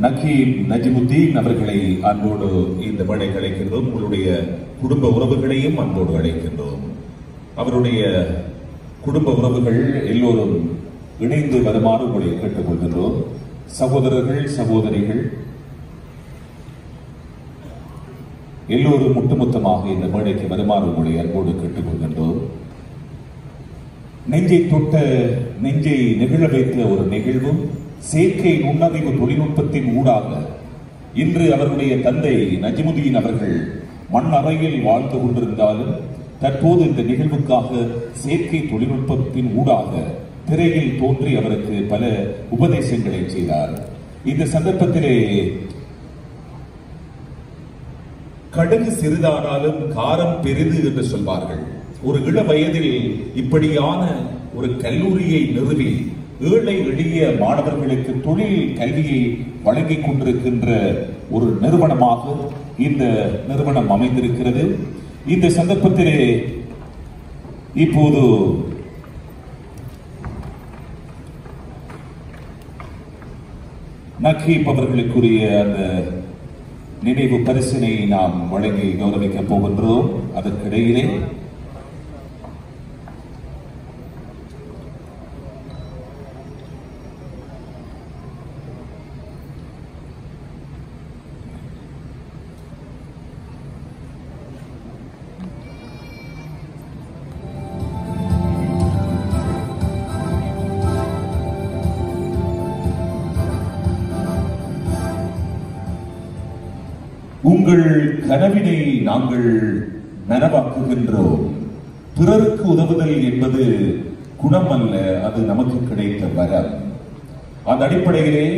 நக்கீப் நஜிமுத்தீன் அவர்களை அன்போடு இந்த மேடைக்கு அழைக்கின்றோம். உங்களுடைய குடும்ப உறவுகளையும் அன்போடு அழைக்கின்றோம். அவருடைய குடும்ப உறவுகள் எல்லோரும் இணைந்து வருமாறு உங்களை கேட்டுக்கொள்கின்றோம். சகோதரர்கள் சகோதரிகள் எல்லோரும் ஒட்டுமொத்தமாக இந்த மேடைக்கு வருமாறு உங்களை அன்போடு கேட்டுக்கொள்கின்றோம். நெஞ்சை தொட்ட நெஞ்சை நெகிழ வைத்த ஒரு நிகழ்வும் செயற்கை நுண்ணறிவு தொழில்நுட்பத்தின் ஊடாக இன்று அவருடைய தந்தை நஜிமுதீன் அவர்கள் மண் அறையில் வாழ்ந்து கொண்டிருந்தாலும் தற்போது இந்த நிகழ்வுக்காக செயற்கை தொழில்நுட்பத்தின் ஊடாக திரையில் தோன்றி அவருக்கு பல உபதேசங்களை செய்தார். இந்த சந்தர்ப்பத்திலே கடுகு சிறிதானாலும் காரம் பெரிது என்று சொல்வார்கள். ஒரு இள வயதில் இப்படியான ஒரு கல்லூரியை நிறுவி ஏழை எளிய மாணவர்களுக்கு தொழில் கல்வியை வழங்கிக் கொண்டிருக்கின்ற ஒரு நிறுவனமாக இந்த நிறுவனம் அமைந்திருக்கிறது. இந்த சந்தர்ப்பத்திலே இப்போது நக்கீப் அவர்களுக்குரிய அந்த நினைவு பரிசினை நாம் வழங்கி கௌரவிக்கப் போகின்றோம். அதற்கிடையிலே உங்கள் கனவினை நாங்கள் நனவாக்குகின்றோம். பிறருக்கு உதவுதல் என்பது குணம் அல்ல, அது நமக்கு கிடைத்த வரம். அந்த அடிப்படையிலே